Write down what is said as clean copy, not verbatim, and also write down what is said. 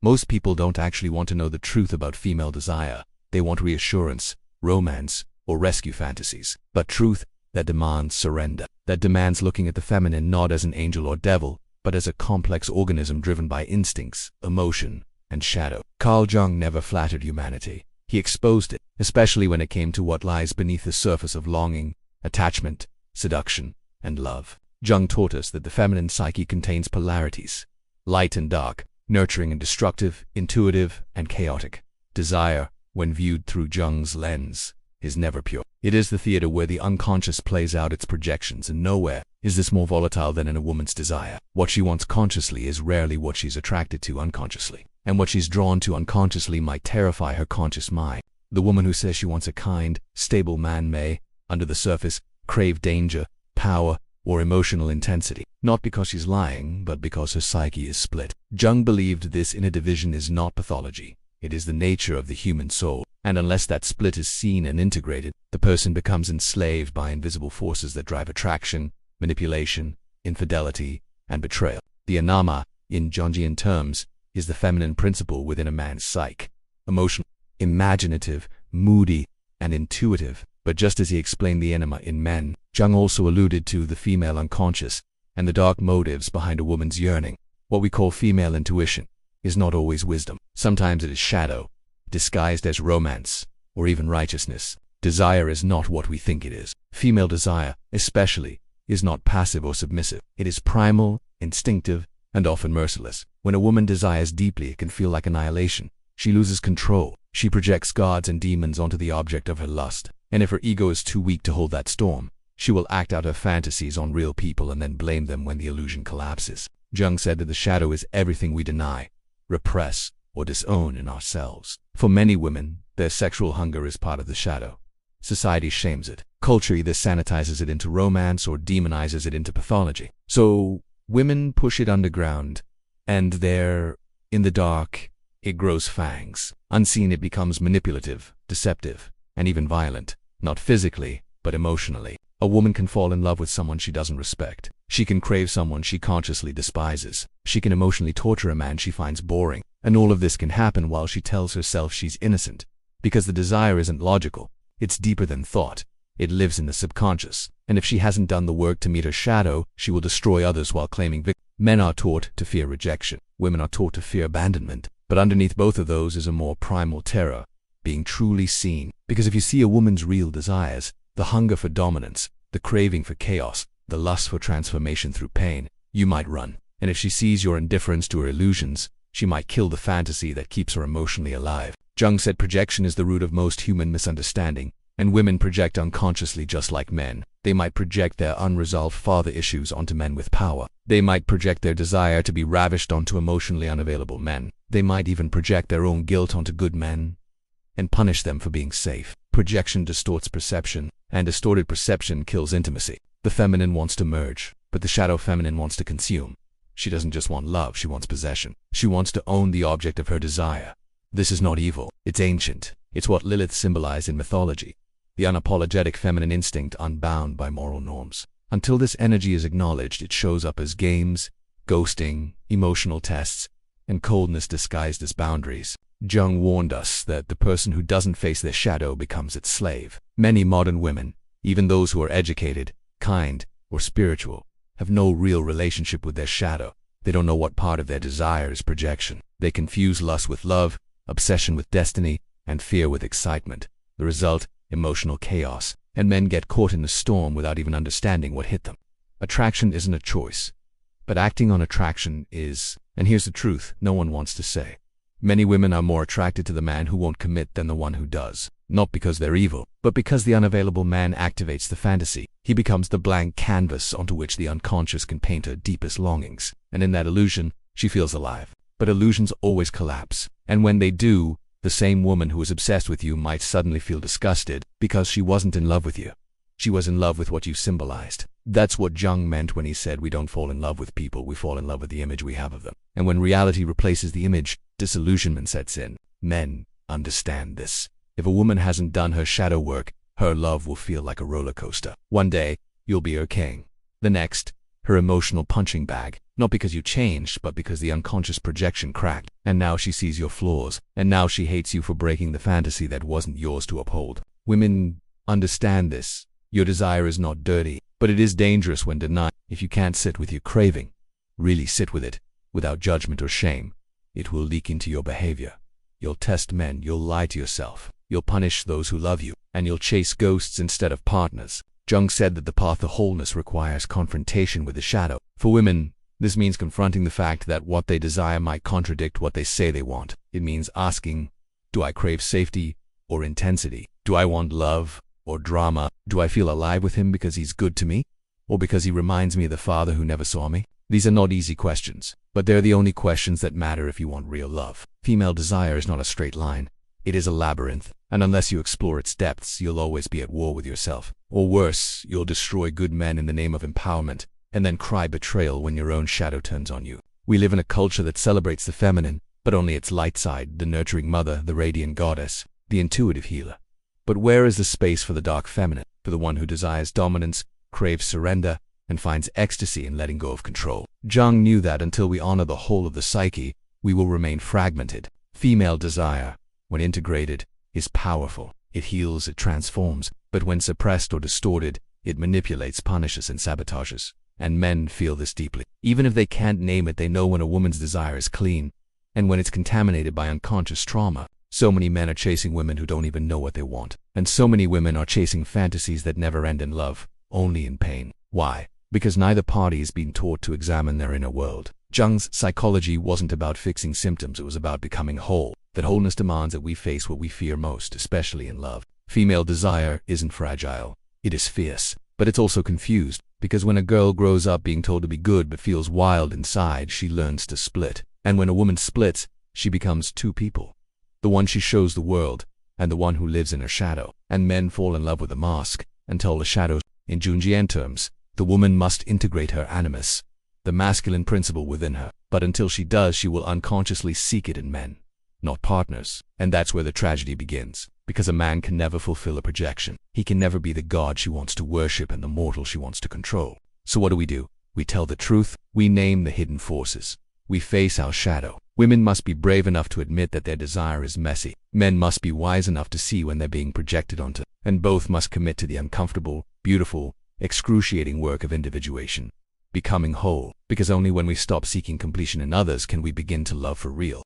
Most people don't actually want to know the truth about female desire. They want reassurance, romance, or rescue fantasies. But truth that demands surrender, that demands looking at the feminine not as an angel or devil, but as a complex organism driven by instincts, emotion, and shadow. Carl Jung never flattered humanity. He exposed it, especially when it came to what lies beneath the surface of longing, attachment, seduction, and love. Jung taught us that the feminine psyche contains polarities, light and dark, nurturing and destructive, intuitive and chaotic. Desire, when viewed through Jung's lens, is never pure. It is the theater where the unconscious plays out its projections, and nowhere is this more volatile than in a woman's desire. What she wants consciously is rarely what she's attracted to unconsciously, and what she's drawn to unconsciously might terrify her conscious mind. The woman who says she wants a kind, stable man may, under the surface, crave danger, power, or emotional intensity, not because she's lying, but because her psyche is split. Jung believed this inner division is not pathology. It is the nature of the human soul, and unless that split is seen and integrated, the person becomes enslaved by invisible forces that drive attraction, manipulation, infidelity, and betrayal. The anama, in Jungian terms, is the feminine principle within a man's psyche. Emotional, imaginative, moody, and intuitive. But just as he explained the anima in men, Jung also alluded to the female unconscious and the dark motives behind a woman's yearning. What we call female intuition is not always wisdom. Sometimes it is shadow, disguised as romance, or even righteousness. Desire is not what we think it is. Female desire, especially, is not passive or submissive. It is primal, instinctive, and often merciless. When a woman desires deeply, it can feel like annihilation. She loses control. She projects gods and demons onto the object of her lust. And if her ego is too weak to hold that storm, she will act out her fantasies on real people and then blame them when the illusion collapses. Jung said that the shadow is everything we deny, repress, or disown in ourselves. For many women, their sexual hunger is part of the shadow. Society shames it. Culture either sanitizes it into romance or demonizes it into pathology. So women push it underground, and there, in the dark, it grows fangs. Unseen, it becomes manipulative, deceptive, and even violent. Not physically, but emotionally. A woman can fall in love with someone she doesn't respect. She can crave someone she consciously despises. She can emotionally torture a man she finds boring. And all of this can happen while she tells herself she's innocent. Because the desire isn't logical. It's deeper than thought. It lives in the subconscious. And if she hasn't done the work to meet her shadow, she will destroy others while claiming victory. Men are taught to fear rejection. Women are taught to fear abandonment. But underneath both of those is a more primal terror, being truly seen. Because if you see a woman's real desires, the hunger for dominance, the craving for chaos, the lust for transformation through pain, you might run. And if she sees your indifference to her illusions, she might kill the fantasy that keeps her emotionally alive. Jung said projection is the root of most human misunderstanding, and women project unconsciously just like men. They might project their unresolved father issues onto men with power. They might project their desire to be ravished onto emotionally unavailable men. They might even project their own guilt onto good men and punish them for being safe. Projection distorts perception, and distorted perception kills intimacy. The feminine wants to merge, but the shadow feminine wants to consume. She doesn't just want love, she wants possession. She wants to own the object of her desire. This is not evil. It's ancient. It's what Lilith symbolized in mythology. The unapologetic feminine instinct unbound by moral norms. Until this energy is acknowledged, it shows up as games, ghosting, emotional tests, and coldness disguised as boundaries. Jung warned us that the person who doesn't face their shadow becomes its slave. Many modern women, even those who are educated, kind, or spiritual, have no real relationship with their shadow. They don't know what part of their desire is projection. They confuse lust with love, obsession with destiny, and fear with excitement. The result, emotional chaos, and men get caught in the storm without even understanding what hit them. Attraction isn't a choice, but acting on attraction is. And here's the truth no one wants to say. Many women are more attracted to the man who won't commit than the one who does. Not because they're evil, but because the unavailable man activates the fantasy. He becomes the blank canvas onto which the unconscious can paint her deepest longings. And in that illusion, she feels alive. But illusions always collapse. And when they do, the same woman who is obsessed with you might suddenly feel disgusted because she wasn't in love with you. She was in love with what you symbolized. That's what Jung meant when he said we don't fall in love with people, we fall in love with the image we have of them. And when reality replaces the image, disillusionment sets in. Men understand this. If a woman hasn't done her shadow work, her love will feel like a roller coaster. One day, you'll be her king. The next, her emotional punching bag, not because you changed, but because the unconscious projection cracked, and now she sees your flaws, and now she hates you for breaking the fantasy that wasn't yours to uphold. Women, understand this. Your desire is not dirty, but it is dangerous when denied. If you can't sit with your craving, really sit with it, without judgment or shame, it will leak into your behavior. You'll test men, you'll lie to yourself, you'll punish those who love you, and you'll chase ghosts instead of partners. Jung said that the path to wholeness requires confrontation with the shadow. For women, this means confronting the fact that what they desire might contradict what they say they want. It means asking, do I crave safety or intensity? Do I want love or drama? Do I feel alive with him because he's good to me, or because he reminds me of the father who never saw me? These are not easy questions, but they're the only questions that matter if you want real love. Female desire is not a straight line. It is a labyrinth, and unless you explore its depths, you'll always be at war with yourself. Or worse, you'll destroy good men in the name of empowerment, and then cry betrayal when your own shadow turns on you. We live in a culture that celebrates the feminine, but only its light side, the nurturing mother, the radiant goddess, the intuitive healer. But where is the space for the dark feminine, for the one who desires dominance, craves surrender, and finds ecstasy in letting go of control? Jung knew that until we honor the whole of the psyche, we will remain fragmented. Female desire, when integrated, is powerful. It heals, it transforms, but when suppressed or distorted, it manipulates, punishes, and sabotages. And men feel this deeply. Even if they can't name it, they know when a woman's desire is clean, and when it's contaminated by unconscious trauma. So many men are chasing women who don't even know what they want. And so many women are chasing fantasies that never end in love, only in pain. Why? Because neither party is being taught to examine their inner world. Jung's psychology wasn't about fixing symptoms, it was about becoming whole. That wholeness demands that we face what we fear most, especially in love. Female desire isn't fragile. It is fierce, but it's also confused, because when a girl grows up being told to be good but feels wild inside, she learns to split. And when a woman splits, she becomes two people. The one she shows the world, and the one who lives in her shadow. And men fall in love with the mask, until the shadow. In Jungian terms, the woman must integrate her animus, the masculine principle within her. But until she does, she will unconsciously seek it in men, not partners. And that's where the tragedy begins. Because a man can never fulfill a projection. He can never be the god she wants to worship and the mortal she wants to control. So what do? We tell the truth. We name the hidden forces. We face our shadow. Women must be brave enough to admit that their desire is messy. Men must be wise enough to see when they're being projected onto. And both must commit to the uncomfortable, beautiful, excruciating work of individuation. Becoming whole. Because only when we stop seeking completion in others can we begin to love for real.